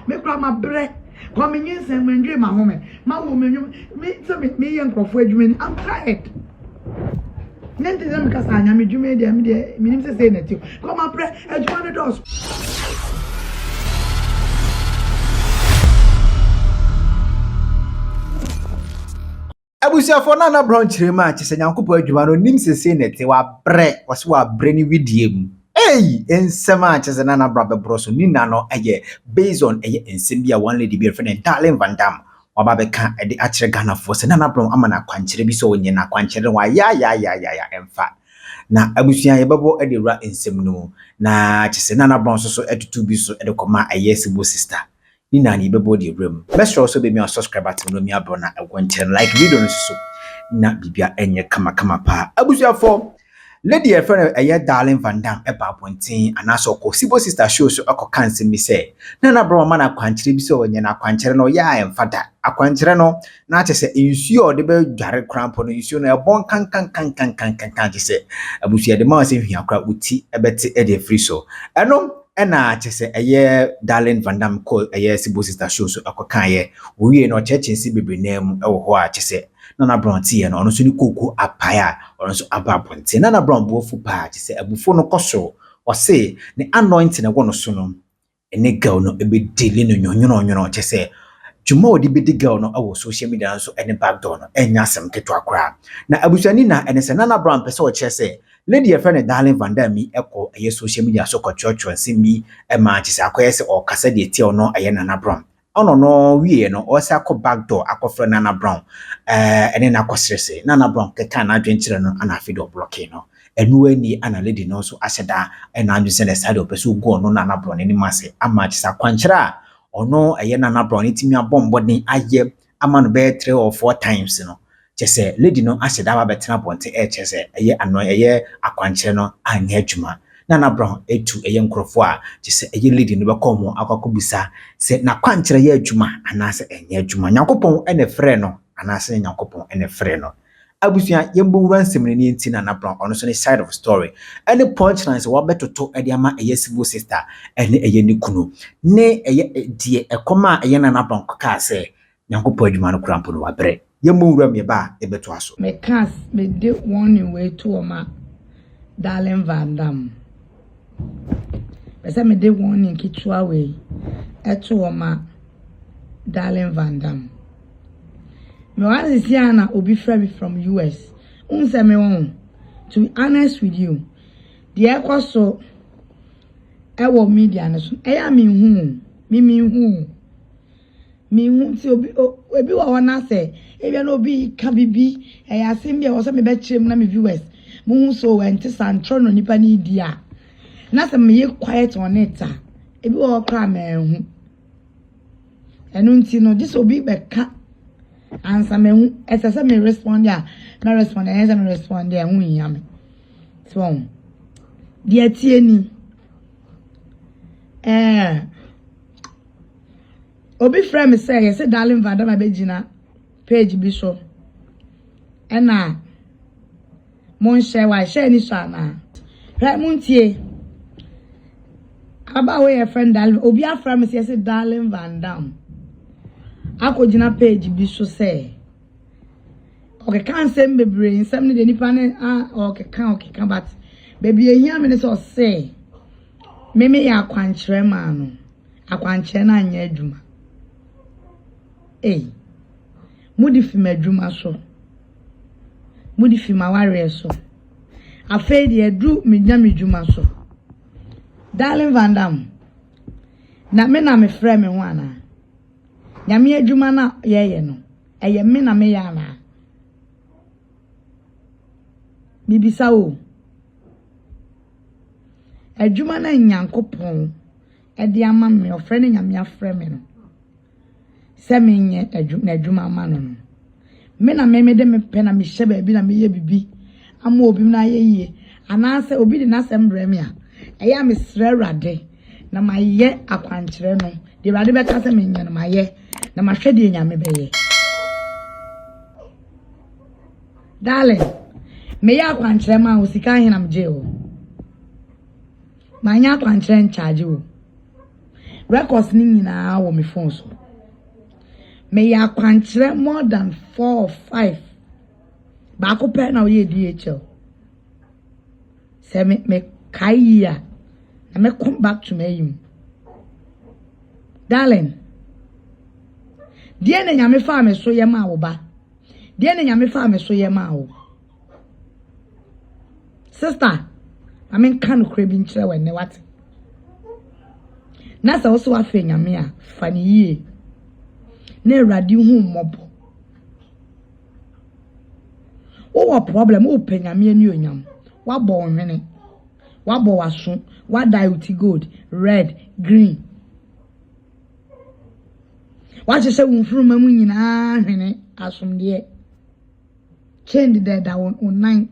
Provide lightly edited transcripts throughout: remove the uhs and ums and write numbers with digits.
me kura ma bre come in and when dream my home my woman me young crop I'm tired. Nenti them because I am you made them there meaning to say that you come and pray as one of those. Abusia for Nana Brown Chirema chise nyankopo adwuma no nim sese nete wa bre wase wa bre ni widiem hey ensema chise Nana Brown bebro so ni na no eye based on eye ensem bia one lady be friend Darling Van Dam waba be kan e de akire Ghana for se Nana Brown amana kwankire bi so onye na kwankire wa ya emfa na abusia ye bebo e de ra ensem no na chise Nana Brown so etutu bi so e de koma eye sibo sister ni na ni bebo de room best also be me on subscribe button no me abona egwonten like video no so na bibia enye kama pa abusia for lady e friend eye Darling Van Dam e ba pontin anaso ko sibo sister show so akokanse mi say Nana Brown ma na kwankire bi so onye na kwankire no ya emfada akwankire no na che se insuo de be dware crampo no insuo no e bon kan je se abusia de ma se hia kra uti ebeti e de free so eno ena chese eye Darling Van Dam call eye sibo sister show so akokan ye owie no chechensi bebenam e wo ho a chese Nana Brown tie no ono so ni koko apaya ono so abaponte Nana Brown bofu pa chese abufo no koso o se ne anointing e wo no so no ene girl no e be dele no nyonyono chese juma odi be de girl no awo social media so ene backdoor no enya asem keto akra na abusuani na ene se Nana Brown pese o chese lady e friend Darling Van Dam mi eko eye social media so kochocho nsi mi e ma chise akoyese o kasa de tie ono eye Nana Brown ono no wie no o se akọ backdoor akọfra Nana Brown ene na akọsrese Nana Brown keka na adwenkyere no ana afido blocking no enu ani ana lady no so ahyeda e na adwese na side opeso go no Nana Brown ni mase ama chise akwankyere ono eye Nana Brown timi abombodin aye ama no be 3 or 4 times no chese lady no ahyeda ba betena ponte chese eye ano eye akwankyere no anya adwuma Nana Brown etu eye nkrofo a chese eye lady no be komo akakobisa se na kwankyere ye adwuma anase enya adwuma nyakopon ene frɛ no anase nyakopon ene frɛ no abusia yembo wuransem ne enti Nana Brown ono so ne side of story any punchlines wa betoto ede ama eye sibo sister ene eye ni kunu ne eye die ekoma eye Nana Brown ka se nyakopon adwuma no krampo no wabre yembo wura me ba ebeto aso Me cast me did warning way to ma Darling Van Dam. Besa me did warning kitwa way eto ma Darling Van Dam. Me was Siana obi free from US. Unse me won. To be honest with you, the ekoso ewo media no so eya me hu ti obi wa wana se ebi na obi ka bibi eya simbia wo se me be chirem na me viewers mu hu so went santro no nipa ni dia na se me ye quiet on it ebi wo kra me hu enu nti no this obi be ka answer me hu ese me respond ya na respond ese me respond ya hu nya me so dia tie ni obi frɛ me say yes Darling Van Dam abegina page bi so ena mon share wa share ni so ana right mon tie aba we your friend Darling obi afra me say yes Darling Van Dam akogina page bi so say okay kan sem bebre nsem ne de nipa ne okay kan but baby ehia me ne so say me ya akwankyere ma no akwankyere na anya adwuma mudi fi madwuma so mudi fi maware so afei de edu mednya medwuma so Darling Van Dam na me frɛ me ho ana nyame adwuma na ye no eye me na me ya na bibisa o adwuma na nyankopon e de ama me ofrɛ ne nyame afrɛ me no se me nye adwuma ama no me na me de me pe na me hye ba bi na me ye bibi ama obi na ye yie anase obi de na sem brɛ me a eya me srɛ Awurade na ma ye akwankyere no de Awurade be ka se me nye no ma ye na ma hwɛ de nyame be ye Darling me ya akwankyere ma o sika hin na me je o ma nya akwankyere charge o records ni nyina wo me phone so me ya kwankyere more than 4 or 5 ba ko pe na we DHL se me kaiya na me come back to me darling die na nyame fa me so ye ma wo ba die na nyame fa me so ye ma wo sister I mean kan krebi nkyere we ne what na sa so afa nyame a fani yie na erade hu mmobo o problem o pe nyame ani onyam wa bo onwene wa bo waso wa diuti gold red green wa se wunfuruma mu nyina hwene asomde change da on 9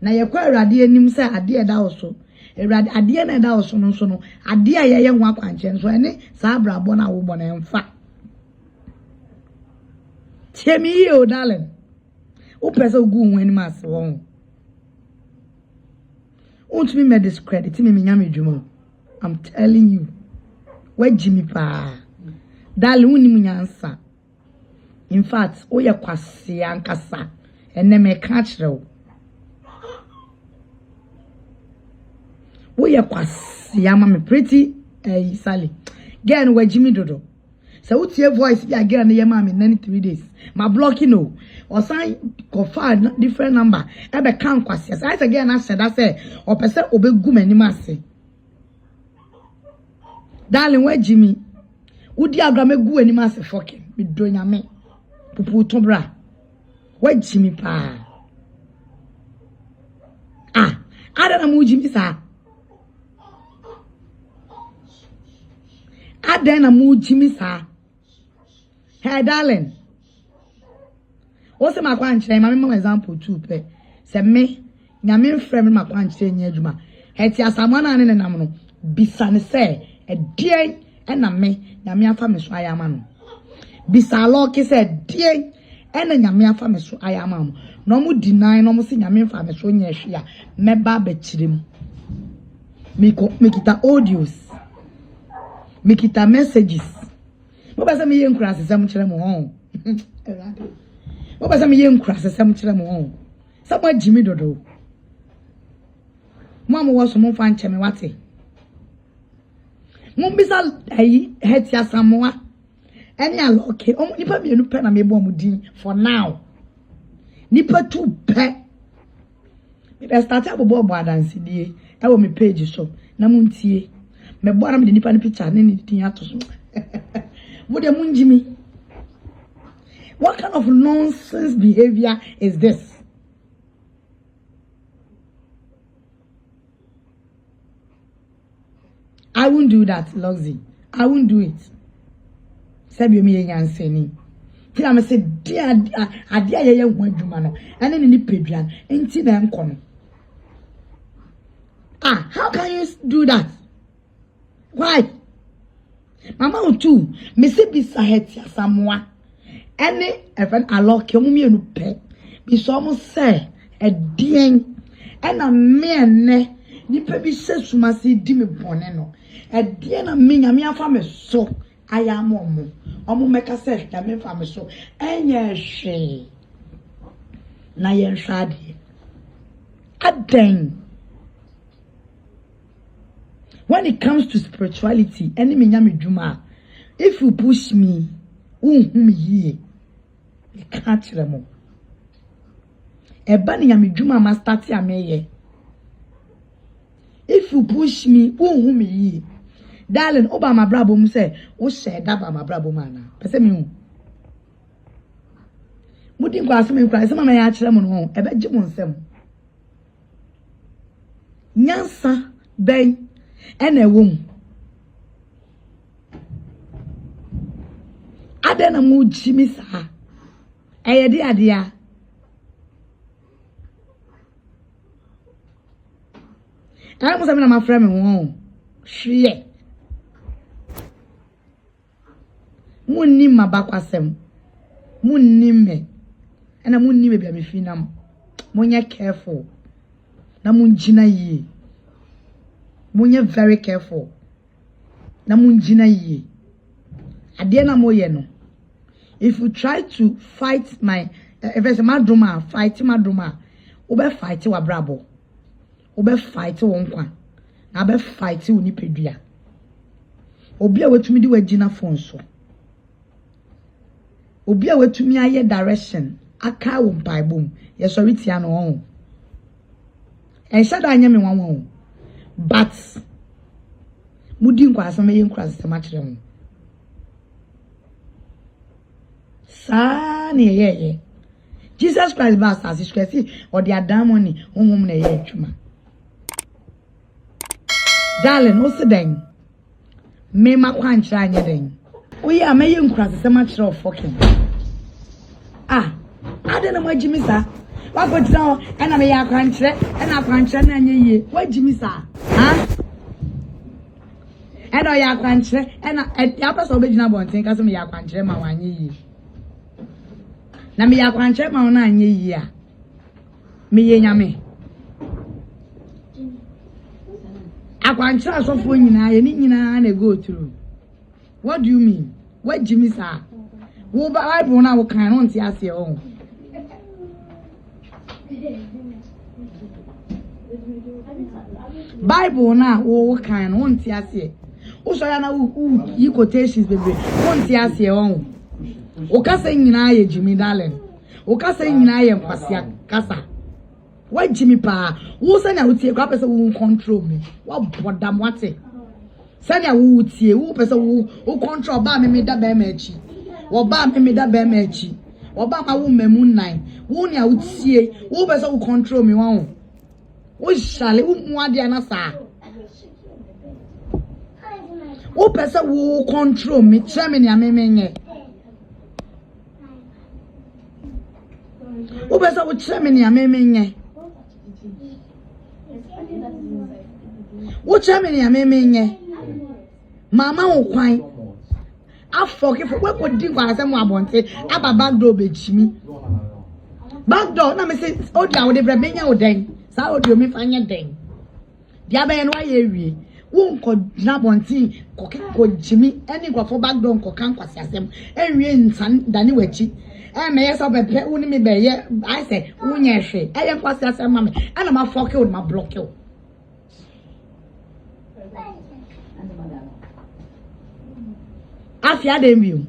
na yekwa erade anim se ade da oso erade ade na da oso no so no ade a ye ho akwanche so ene sa brabo na wo bo na emfa temi o darling o pesa ogu hu anim ase won untumi me discredit me nyame dwuma I'm telling you wa jimi pa darling uni munyansa in fact o ye kwase ankasa ene me ka kire wo ye kwase ama me pretty Sally girl wa jimi dodo so utie voice ya girl na ye ma me 93 days ma blocking no or sign confirm different number e be kan kwase I say girl na said that say o pese obegu manim ase darling wa jimi udi agramegu anim ase fucking me do nyame pupu to bra wa jimi pa ada na mu jimi sa ada na mu jimi sa hey darling what's my kwanche ma me example too pe se me nyame mfrɛ me makwanche nya adwuma heti asamo na ne nam no bisane se edien na me nyame afa me so ayama no bisalo ke se edien na nyame afa me so ayama no no mu deny no mu se nyame afa me so nya hwe a meba ba kyirem mikita audios mikita messages mo ba se me ye nkura asesam kyerɛ mo ho mo ba se me ye nkura asesam kyerɛ mo ho sama jimi dodo mo wo so mo fa nkyɛ me wate mo bisa heti asamoa eni aloke nipa mienu pe na mebo amudin for now nipa tu pe me start abobo adansi die e wo me page so na muntie me bora me nipa ni picture ne ni tin ato so mo de munjimi what kind of nonsense behavior is this? I won't do that, Luxy. I won't do it. Sabi me yanseni. Ti am say dia adia ye hu adwuma no. Ene ni peduan enti na enko no. How can you do that? Why? Mama otu, me se bisa heti asamoa. Ene even alok yo mu enu pe. Bi so mo say edien ena me ene nipa bi sesuma se di me bone no. Edie na me nyame afa me so ayamo mo omo meka se nyame afa me so enye hwe na ye nhwade aden when it comes to spirituality any me nyame dwuma if you push me unhum yie e ka kire mo eba ni nyame dwuma ma start ameye if you push me unhum yie darling oba ma brabo mu say wo share da ba ma brabo ma na pese me hu mudi kwa asem nkwa asem ma ya kire mo no ebe gye mo nsem nyansa ben ena ewom ada na mu jimi sa eyede adea I must have been my friend home. Shie. Munni ma bakwasem. Munni me. And I munni me be me finam. Munya careful. Na munjina yi. Munya very careful. na munjina ye ade na moye no if you try to fight my if it's madruma fight madruma obe fight wa brabo obe fight wo nkwa na be fight wo nipedua obi a wetumi di wagina phone so obi a wetumi aye direction aka wo Bible ye sorry tia no ho en shada anya me wanwo but mudi nkwa asama ye nkwa asama kire ho sa ne ye Jesus Christ ba sa sisi or the adamoni honhom na ye atwuma darling no se den me makwa nchira anya den oyi amaye nkwa asama kire of fucking adena majimi sa wakotina ena me yakwa nchire ena akwa nchire na anya ye wajimi sa ena yakwa nchire ena ya pesa obejina bonten ka so me yakwa nchire ma wanye ye na me yakwa nchire ma wona anya ye a me ye nyame akwa nchire asofo nyina ye ni nyina na go through. What do you mean? Wajimi sa wo Bible na wo kan no nti ase o Bible na wo kan no nti ase o so ya na yi quotations bebe wo nti ase o o kasa nyina ye Jimmy darling o kasa nyina ye mpasia kasa wa Jimmy pa wo se na wo tie kwa pese wo control me wa bodam wate se na wo tie wo pese wo control ba me da ba ma echi wo ba me da ba ma echi wo ba ma wo mamu nine wo ni a wo tie wo pese wo control me wa wo shale wo mu ade na sa wo pese wo control me try me ni amenye wo pese wo try me ni amenye wo try me ni amenye mama wo kwan afoke for we ko di kwa asem abonte aba backdoor be chimi backdoor na me say o dia wo de bre benya wo den sa o di o me fanya den dia be no aye wie wo nko dina bonte ko chimi eni kwa for backdoor nko kan kwase asem ewie nsan dani wachi me yeso be pe wo ni me be ye I say wo nya hwe eye kwase asem ma me ana ma foke wo ma block wo afia dem you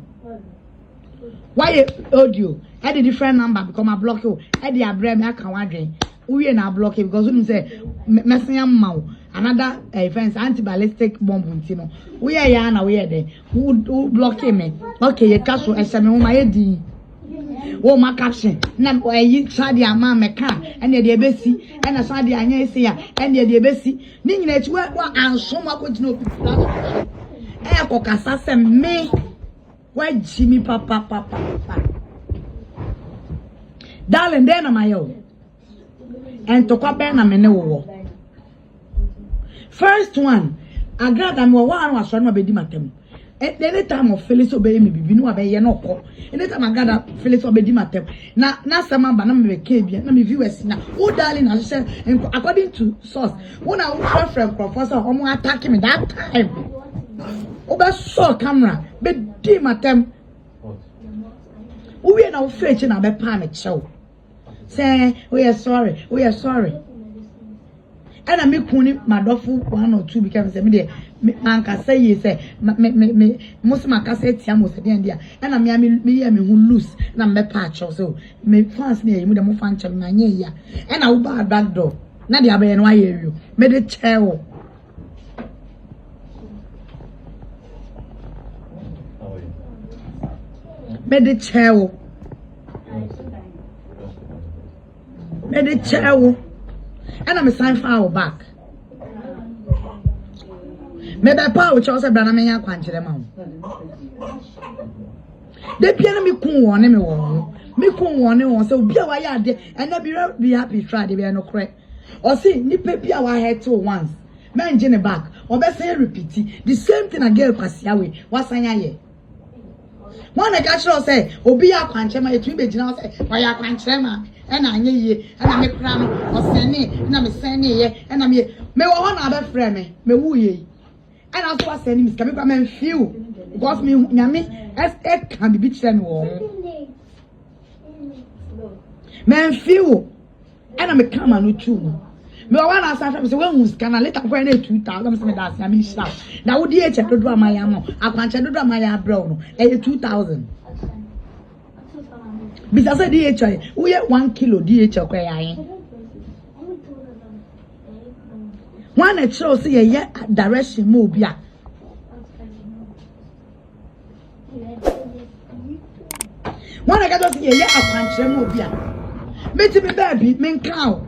why audio I the different number because I block you I the abrem I can wadwen we na block it because you say messing am another offense anti-ballistic bomb ntino we ya na we there who block me okay you cash e se me wo ma yedi wo ma caption na yi sade ama me ka ene de ebesi ene sade anya ese ya ene de ebesi ni nyina echi wa anso ma ko jina opi kokasa se me wa Jimmy papa darling then am I and to kwa na me ne wo first one agrada me wo anu aso na be di matem any time of Felix obey me bibi no abeye na okọ any time agrada Felix obey di matem na sama ba na me be ke bia na me viewers na wo darling na say according to source when I friend professor omo attack me that time oba saw camera be di matem we na fetch na be pa me chew say we are sorry and I me kuni madofu 1 or 2 because say me dey anka say ye say me musima ka say tia mo say dia and I me hu loose na me pa chew so me fans na yimu dem fan chew na nya ya and I uba back door na dia be no aye wi me dey chew me de chewo and I'm sign file back me be pa o cho se bra na me ya kwankire ma de pia na me kun won me won se obi a wa ya de and na be happy try de be no correct or see ni pe bia wa head to once men gene back or be say repeat the same thing again kwasia we wasanya ye one na catch us say obi ya kwanche ma etu be gina say wa ya kwanche ma e na anye ye e na me kra no o sene na me sene ye e na me wo ho na be frɛ me wu ye And also I send him coming from and feel because me as it can be beach and warm. Man feel and I'm a camera no too. Me wa na sa say when who's can later go na 2000 me that say me sharp. Na wo di e check do amaya mo. Akwanche do amaya bro no. E 2000. Bisa say di e check. We 1 kilo di e check kwa yan. One e show say ye direction mo bia. One e ga do say ye akwanche mo bia. Me ti be baby me nkan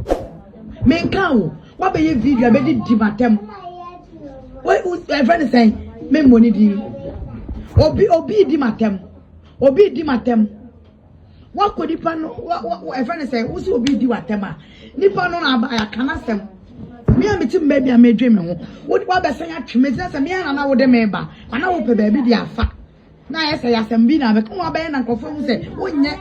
o what be your video be di matem what my friend is saying me money di obi di matem what could dipa no what my friend is saying who see obi di matem a nipa no na aba ya kana sem me am ti baby am edwe me ho what be say atweme say me na wo de me ba ana wo pe baby di afa na ya say asem bi na be ko ba na nkofo mu say wonye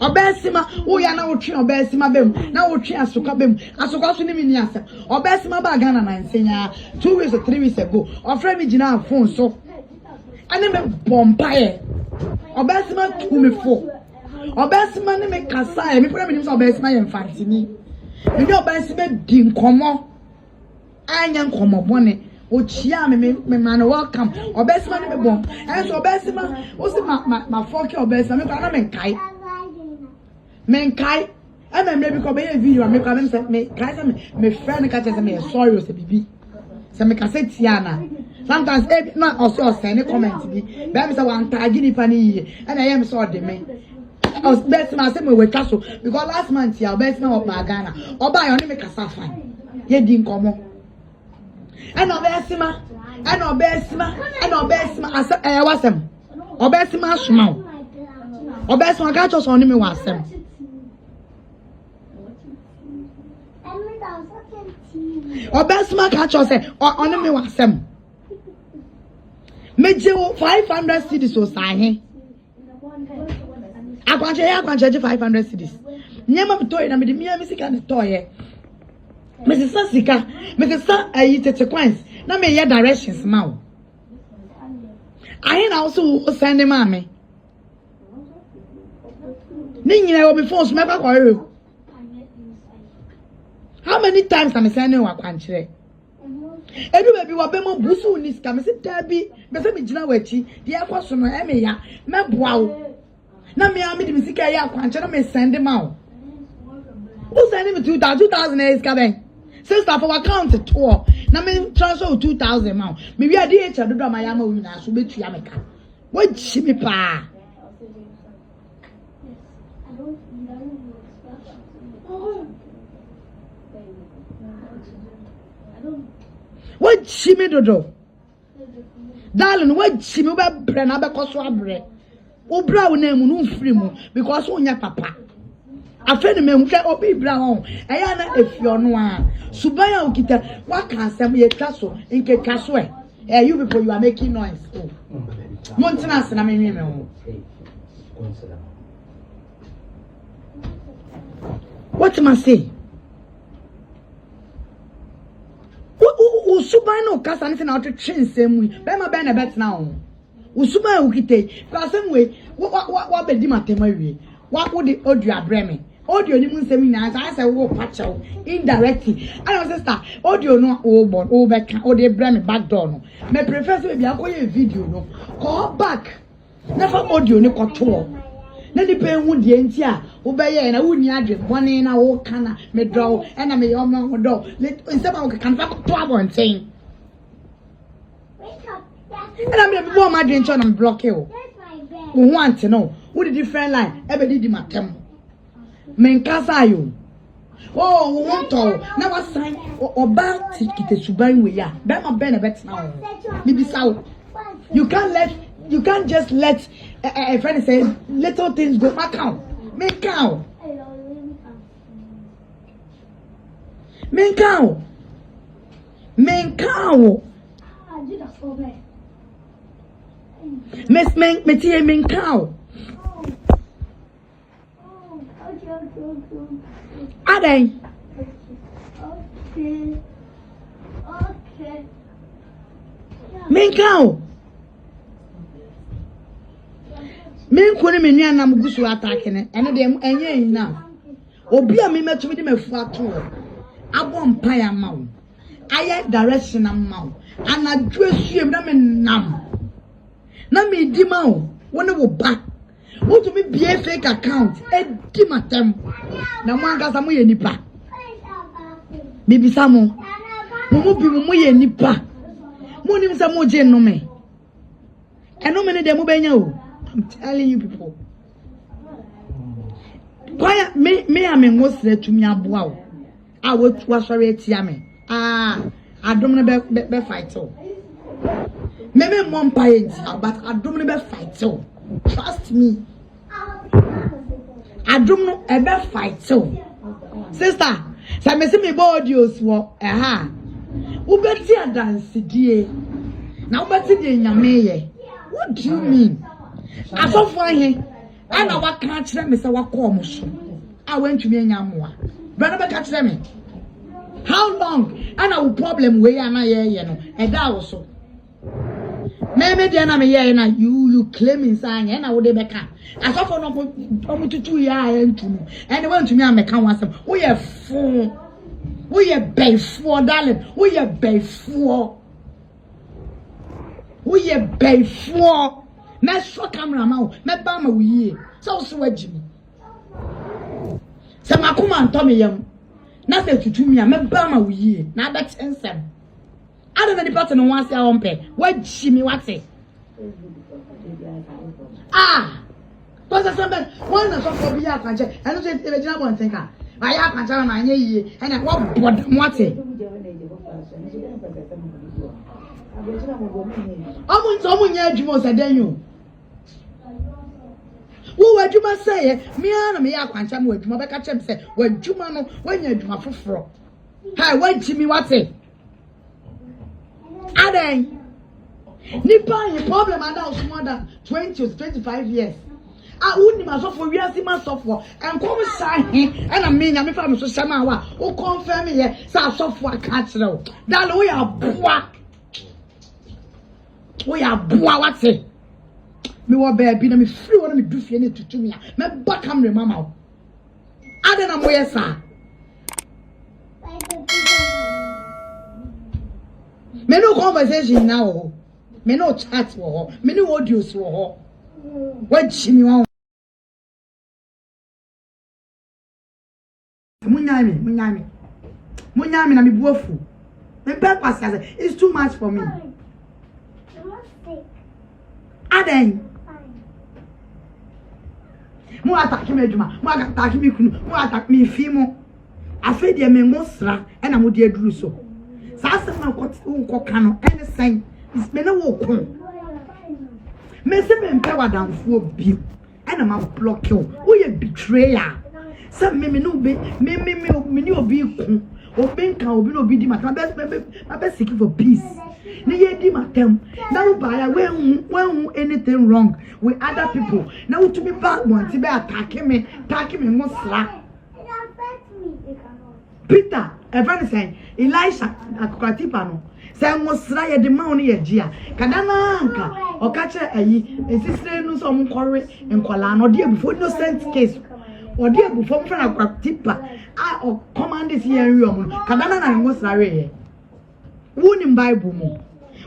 Obesima, who ya na utri obesima bem, na utri asuka bem, asuka so ni mini asa. Obesima ba Ghana na nsenya 2 weeks or 3 weeks ago. Ofre mi gina phone so. Ane me bompaye. Obesima tu me fo. Obesima ni me kasa, me pura me nim so obesima ye mfantini. Me obesima di nkomo. Anya nkomo bone. Ochia me man welcome. Obesima ni me bom. And so obesima, o si ma foki obesima me kwa na me kai. Menkai I'm maybe come a video make them say me kai me friend catch me sorry say bibi say me ka say tiana sometimes not also send comment bi be say wan tag ni pa ni and I am so de me os best man say me we kaso because last month ya best man of Ghana oba yo ni me kasa fine ye di nkomo and obesima asa wasem obesima asuma obesima ka cho so ni me wasem Obesma catch us on me wasem. Meje 500 cedis o sahe. Akwanche 500 cedis. Nyema bitoy na me de me sika ne toye. Me se sika, me se sa ayi consequence. Na me ye directions ma o. Ahe na also send me. Ni nyina o me phone so me kwa kwa. How many times am I saying no akwanche? Edu baby wa be mo busu ni ska me se tabi be se me gina wachi de akwaso no e me ya me boa wo na me am de me sika ya akwanche na me send ma wo who send me 2000 is ka ben sister for account to na me transfer 2000 ma me wi ade echa dodo ma ya ma wi na so betu ya me ka wo chi me pa what chimi dodo darling what chimi be bre na be koso abre wo bra wo na mu no free mu because wo nya papa afeni me hu hwe obi bra ho eya na efio no a suban ya okita wa kan asem ye twaso nke twaso you people you are making noise oh montana na me ho what am I say Usuban no kasa ni se na otwe nsem wi be ma be na bet na ho usuban ukite ka sem we wa be di matema wi wa wo de audio abreme audio ni mu nsem na sa say wo pacha indirectly and sister audio no wo born wo be ka o de breme back door no me prefer so be akoye video no call back never audio ni koto na ni pe hu de nti a wo be ye na wo ni adwe bone na wo kana me draw e na me yo ma wo do nsema wo kan fa to abonten and I'm the boy my drink on block you. We want to know who the different line ever did matem. Men kasa you. Oh, we want to now what sign or bank ticket to buy we ya. Be my benefit now. Maybe so. You can't just let a friend say little things go back out. Men cow. Miss me cow. Are they? Okay. Menka Menko ne menu anam gusu attack ne ene de enye ina obi a me metumi de mafu ato abo mpa ya ma wo aye direction am ma wo anadwo asuem na me nam na me di ma wo wona wo ba wo to me bie fake account e di matem na mo anga mo ye nipa bibisa mo bi mo ye nipa mo nim sa mo je no me eno me ne de mo benya o. I'm telling you people. Why me am ngosre to me aboa wo. A wo sorry etia me. Adom ne be fight o. Me mom pa etia but adom ne be fight o. Trust me. Adom no e be fight o. Sister, say me see me audios wo Wo beti dance die. Na wo beti de nyame ye. What do you mean? Asofo ahe ana waka kire me se wakọ mo so a wantumi anya moa brother be ka kire me how long ana wo problem we ana ye no e da wo so me de na me ye na you claim inside na wo de be ka asofo no mo tutu ya ntunu ene wantumi ameka wasem wo ye fo wo ye beifo darling wo ye beifo me so camera ma me ba ma wiye so wajimi se makoma nto me yam na se tutumi a me ba ma wiye na ba tensem ada na di part no wan se awompe wajimi wate because somebody one na so for bi akanche eno se e be jina bon tenka aya akanche na anye yiye ena wo bodam wate omu nya adwuma osadanyo wo wadwuma say me ana me yakwancha me wadwuma be ka chem say wadwuma no wanya adwuma foforo ha wajimi wate adan nipa ye problem ada us more than 20 to 25 years woni ma so for wiase ma so for enkom sahi ana me nya me fa me so sama wa o confirm ye sa so for aka kire o dalo we are boa wate me wo baby na me free wona me du fie na tutumi a me ba camera mama o ade na moye sa me no conversation now me no chat wo me no audios wo what chimi wo munyami na me buafu me ba kwasa it's too much for me Aden mo attack me aduma mo attack me kunu mo attack me fimo afa de me ngosra e na mo de aduru so sa asem na ko kano ene sen me na wo ko me se me mpe wadamfo bi e na ma block you wo ye betrayer se me no be me ni obi ku obi nka obi no obi di mata be seeking for peace ni ye di matem na wo ba ya when anything wrong with other people na wo to be bad want to be attack me no sla Peter even say Elisha akokatipa no say mo sra ye de ma no ye gia kada na anka o ka che ayi esisire no so mo kore enkwala no de before innocent case or de before mo na akokatipa o command this here wi o kada na mo sra we woni Bible mo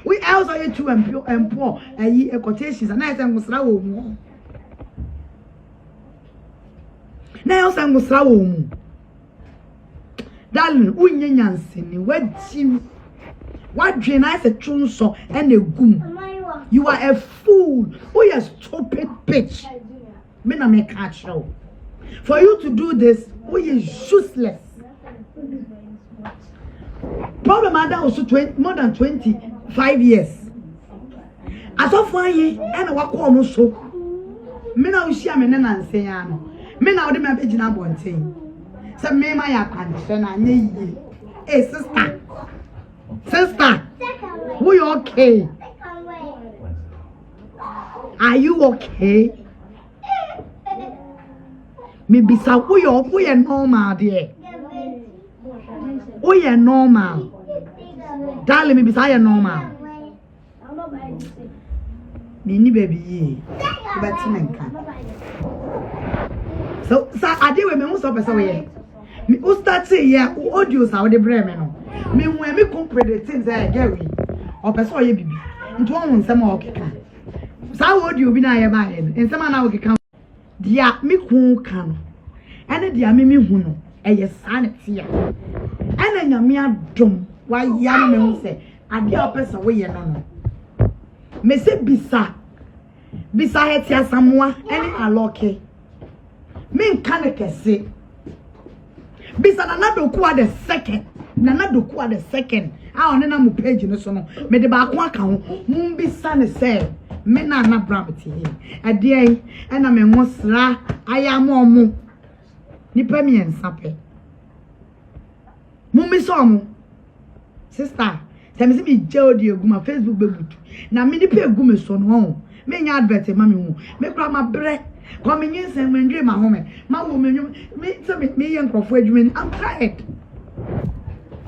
we else are you to and poor ayi quotations and I say mo sra wo mo na else mo sra wo mo darling unye nyanseni wajim wadwen I say trunso and a gum you are a fool who you stupid bitch me na me catch you for you to do this who is useless problem ada also more than 25 years asofo ayi and wakọ mo so me na ushia me na nse ya no me na ode me abegina bonten se me ma ya kwante na anye yi eh sister who you okay are you okay me bisa who you normal there who you normal darling me bisa you normal Mini baby, but so, I did with me most of us away. Me who start say, yeah, who audios how the bremen. Me when me compare the things I get or person ye baby. Into one some okay. So audio be na ye man, and some now okay can. Dia me kun kan. Ene dia me hu no, eye sanity ya. Ene nyame adom, wa ya me hu se, ade a person we ye no no. Me se bisa hetia samoa ene aloke. Me nka ne kese. Bisa na doku a the second. Na doku a the second. A one na mo page no so no. Me de ba ko aka ho. Mo bisa ne se me na brabti he. Ade ai ena me ho sra aya mo mo. Nipa mi ensape. Mo mi so mo. Sister, se me se bi je odi egu ma Facebook bebutu. Na me nipa egu me so no ho. Me nya advert ma me hu. Me kura ma bre. Come in and when dream my home. My woman, me young for adwuma. I'm tired.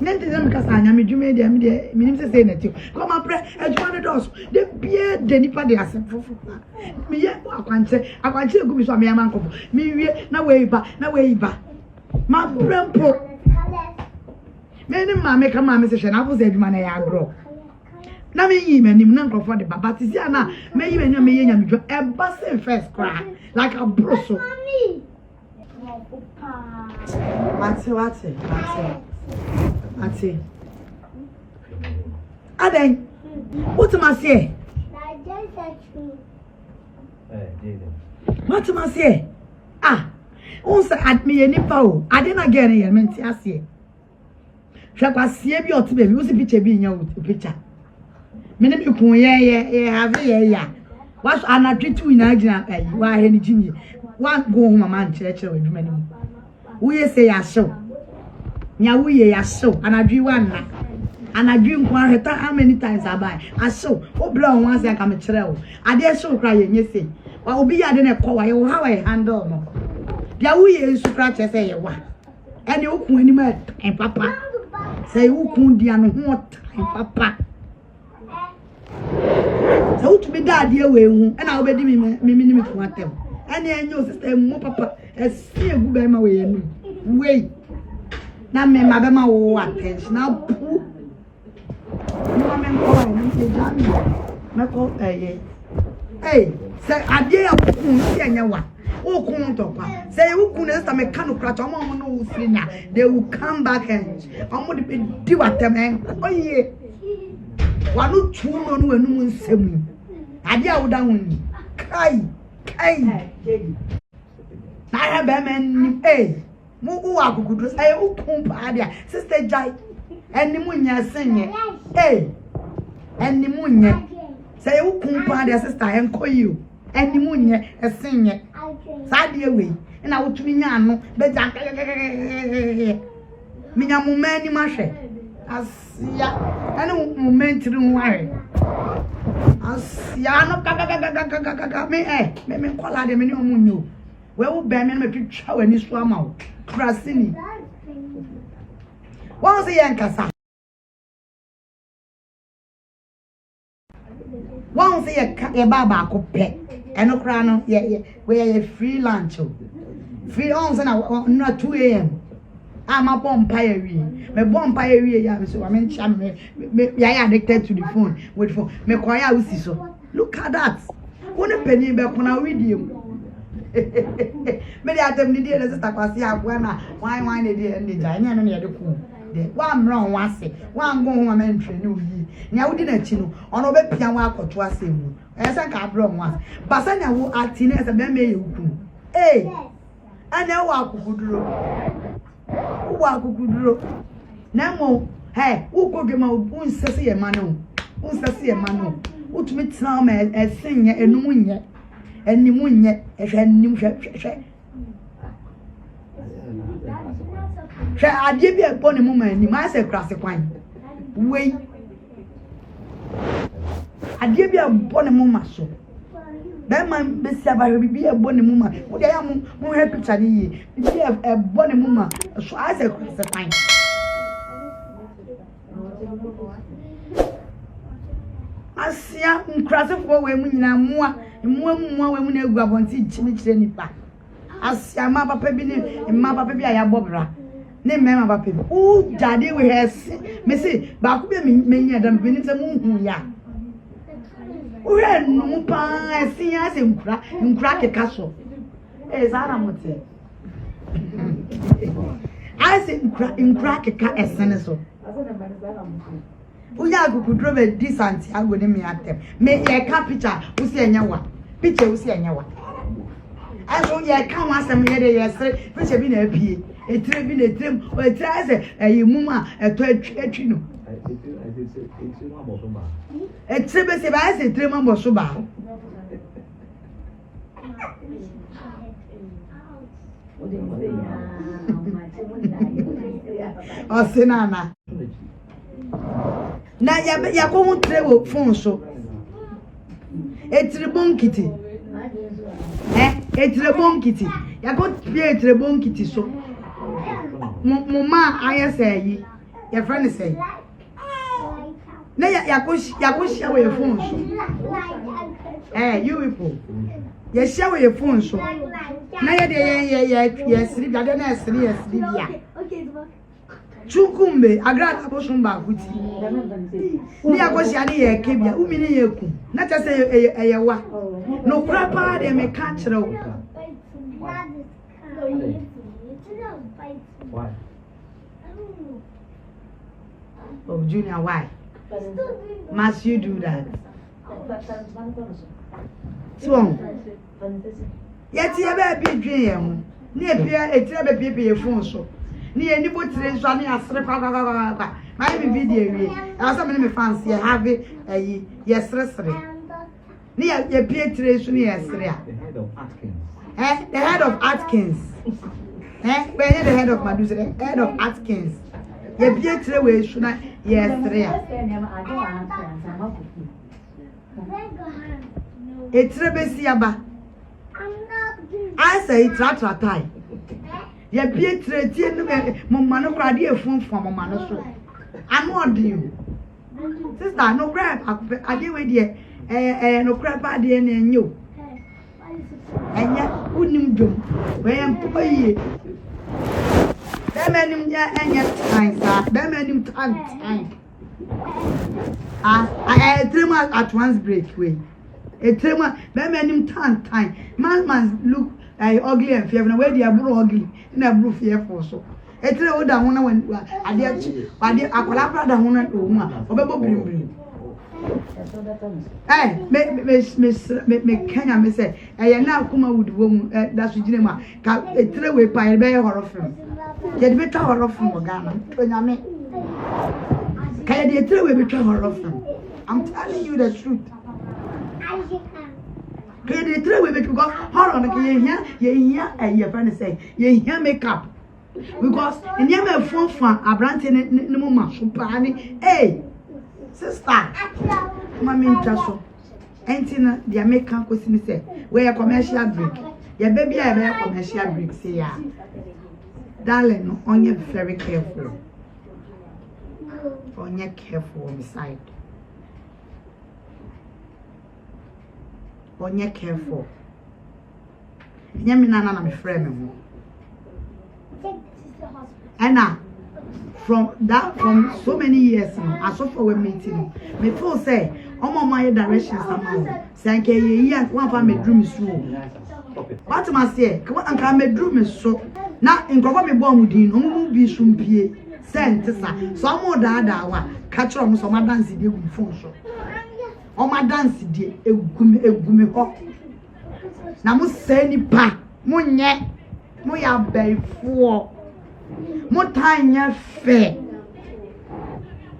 Nenti them because I am adwuma dey me minim say na ti. Come up adwuma the doors. The beer the nipa dey asem fufu. Me ye akwanche egu mi so me am ankofo. Me wie na we ba. Ma brempo. Me ni ma me ka ma me se hwe na afo say adwuma na ya agro. Na me yi manim na nkrofo de baba ti sia na me yi manim me ye nyamedwo e ba se first cry like a broso Mati Aden what ma say what ma say on say admi ni pa o ade na get ye menti ase hwa kwasie bi otu baby wo si picture bi nya wo picture mene bi kun ye have ye ya was anadwetu ina agina wa he ni jimi one go home mama ncheche adwuma ni mu wo ye say ya show nya wo ye ya show anadwi one na anadwi nkwa heta how many times abai aso o bla won ase aka me kire wo ade show kra ye nye say wa obi ya de na ekwa wa ye how I handle no dia wo ye su kra che say ye wa ene okun ani ma papa say okun dia no ho time papa so to be dad ye we hu e na obedi me fu atem ene enyo sister mo papa esi egu be ma we enu we na me ma be ma wo attention na pu no me ko na se jami na ko say ade ya ku si anya wa o ku to pa say u ku na sister me kanu kra cha mo no wo free na they will come back and omo de di watem oye wanu chuno no enu nsem ade a woda woni kai na ha be men mu u agugudu say u kumpa ade sister jai eni mu nya senye eni mu nye say u kumpa ade sister enkoyi eni mu nye esenye sade we na wotumi nya ano be ja minya mu mani mahwe asia ene moment ri nware asia no kaka me kola de me ni omunyo we wo be me twitwa wani so ama wo krasini won se yen kasa won se ye baba ko pe eno kra no ye we free lunch free on se na 2 AM I'm a vampire. Me vampire ya so I mean cham me ya addicted to the phone with phone me kwaya usi so look at that one penny be kuna video me dey atem ni dey sister kwasi agwa na wan dey dey ja nya no na dey ku dey wan mron wase wan go ho ma ntwe ni oyi nya wudi na chi no ono be pia wa akoto asemu esa ka bro wase basa nya wo atine esa be me ye uku ana wa akukuduro wa kukuduro na mo ukodwema unsese ye manu utumi tena ma esenye enum nye enimu nye ehwe nim hwe adie bi egbo ne mu ma nim ase krase kwan wei adie bi egbo ne mu ma so be man be sia ba bi egbo ne mu ma wo dia ya mu hwe picture ni yi bi egbo ne mu ma so ase krase kwan asia nkrasefo we mu nyina mua we mu na egu abonti chimichire nipa asia ma papa bi ne ma papa bi ayabobra ne mema papa bi o jade we hes me say ba ko bi me nya dam bi ni se mu hu ya o re nu pa asia se nkra keka so zara mote ase nkra keka esene so uya gugudro be di Santiago ne me atem me ye ka picture usi enyewa picture usi enyewa aso ye ka wasem ye de yesre picture bi na apie etire bi na etirem o etire ase eyimum a eto atwi no etire be se ba ase etire mambo so ba o sinana na ya ko mu trewo phone so etribon kiti etribon kiti ya ko pie etribon kiti so mama ayese yi ya friend say na ya ko share your phone so you people ya share your phone so na ya de ya siri ga de na siri ya siri bia chukumbe agrada boshumba kuti ni akoshi ani ye kebia umini ye ku na tese eyewa no krapa de me ka kire wo oh Junior, why must you do that so yet ye be dwen ye ho ni epia etire be pie phone so ni eni botire nso ani asre pa my video wi asa me fancy have ayi yesresre ni ye pie tire so ni yesre a the head of Atkins when the head of Madusa the head of Atkins ye pie tire we so na yesre a etire be siaba I say tratra tie ye pie tretie no mama no krade efunfun mama no so anu odin sister no grab ade we de no grab ade na enyo enya unim dum we employee dem enim ya enya time sa dem enim time I dream at once break way a dream dem enim time man look ugly and fearful where they are ugly na blue fearful so etre oda ho na ade akola brada ho na o mu a obebo brimbrim me kanya me say na akuma wudi wo mu da so gine mu ka etre we pa be horror film ye de beta horror film o Ghana to nyame ka ye de etre we beta horror film I'm telling you the truth they three way because horror like ye here friend say ye here makeup because in your me phone abrante ne mo ma so pa ni sister mama ntaso entina dia makeup ko sini say we a commercial break ye baby a commercial break say ya darling no onye very careful beside onye careful nyame nana na me frame me ho and from so many years I so for we meeting me feel say omo my directions somehow say nke ye one fa me dream so what ma say ko anka me dream so na nkofo me bo amudin no mu bi so mpie sentisa so omo da wa ka kiro mo so ma dance dey gu phone so o ma dance die egume ho na mo se ni pa mo nye mo ya beifo mo tanya fe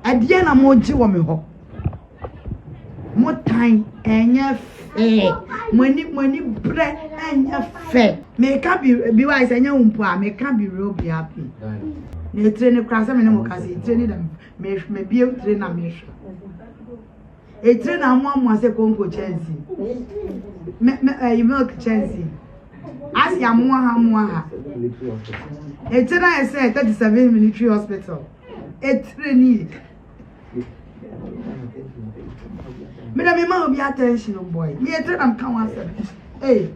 adie na mo ji wo me ho mo tan enya fe moni bre enya fe me ka bi wa isa nya umpo a me ka bi ro bi happy na train krasa me ne mo ka se train da me bi train na me hwe e train na mo ase konko Chelsea me milk Chelsea as ya mo ha e train I say 37 military hospital e train Me na me ma obi attention boy. Me e tell am kan one say. Hey.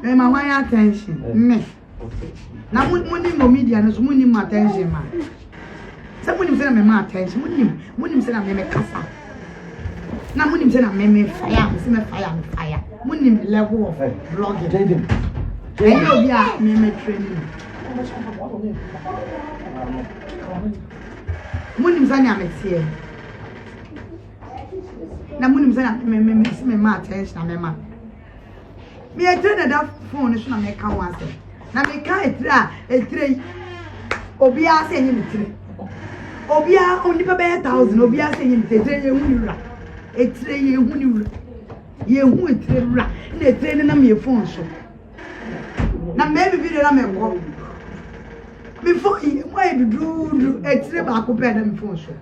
Me ma wan attention. Me. Na muni mo media no so muni mo attention ma. Say muni say na me ma attention. Muni say na me kasa. Na muni say na me fire. Me say me fire. Muni level of vlogging. Hey obi a me training. Muni say na me tie. Na muni say na me ma attention na me ma. Me e train that phone so na me ka wan say. Na me ka etre obi a say nyim etre obi a oni pa be 1000 obi a say nyim etre ye hu ni wura etre ye hu ni wura ye hu etre wura na etre na me phone so na me bi video na me ko before mo e dudu etre ba ko pe na me phone so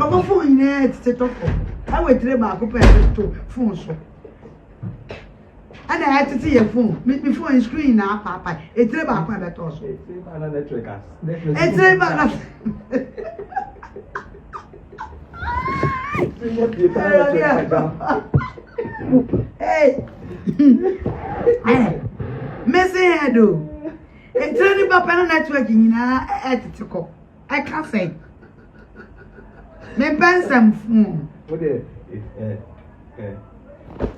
go phone ni etre to ko I we etre ba ko pe to phone so. And I had to see your phone. Before in screen now, Papa. It's about my better also. It's about Hey, Missy Hedo. It's only about networking. I can't say. Me pen some phone.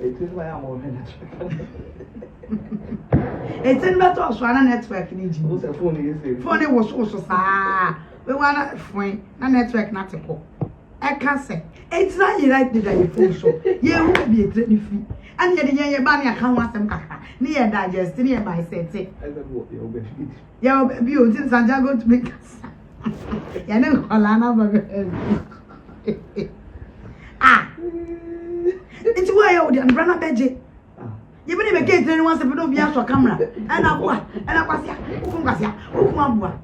It is why I'm on network. It's in better also on network. What's a phone is? Phone was also we want to find a network not to call. I can't say. It's not you like the phone so. You will be a training fee. And yet, the bunny I can't want them kaka. Near digest, nearby said, I don't know you'll be. Your beauty is going to make us. You know, Alana. Ah. It's why I would run a bedje. You better get anyone to put up your camera. And I was,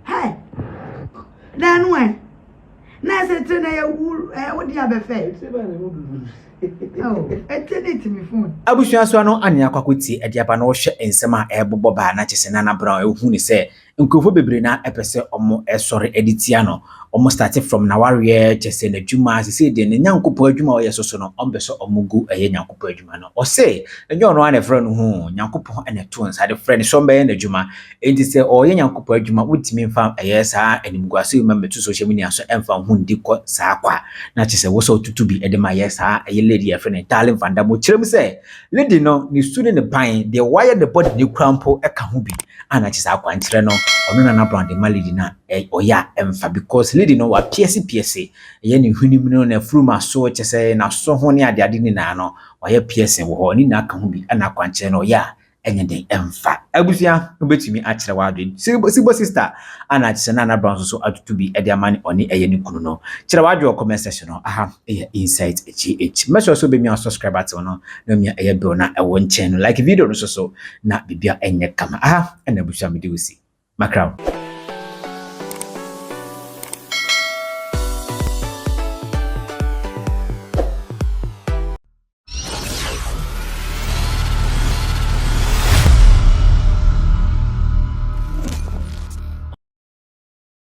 hey. Then when? Now, said, what do you have a face? Oh, it's a me phone. Abusua so no anya kwakwoti ediaba na wo hwe ensem a ebobo ba na chese na brown ehu ni se nkofo bebre na epese omo esore editia no omo start from na warrior chese na dwuma se de ne nyankopo adwuma o yesoso no ombeso omugu eye nyankopo adwuma no o se enyo no ana frɛ no hu nyankopo ene to nsa de frɛ ne so mbe na dwuma enti se o ye nyankopo adwuma wutimi mfa eye saa animguase ma metu social media so emfa hu ndi ko saa kwa na chese wo so tutubi ede ma ye saa eye lady ya frɛ ne talent vanda mo kyerem se lady no ni student ne pan de wire the body ni krampo eka ho bi ana chese akwa nkyerɛ no ono na brand ma lady na oya emfa because lady no wa piese ye ni hwunim no na fruma so chese na so ho ne ade ni na no oya piese wo ho ni na aka ho bi ana akwa nkyerɛ no ya enye den emfa abusua obetumi akyerɛ wa adwen sibo sister ana chese na brand so atutubi ade amani oni eye ni kunu no kyerɛ wa adwo comment section no aha insight gh make sure so be me subscribe at no na me eye bill na ewo nchen no like video no so na bibia enye kama aha na abusua me de usi Macron.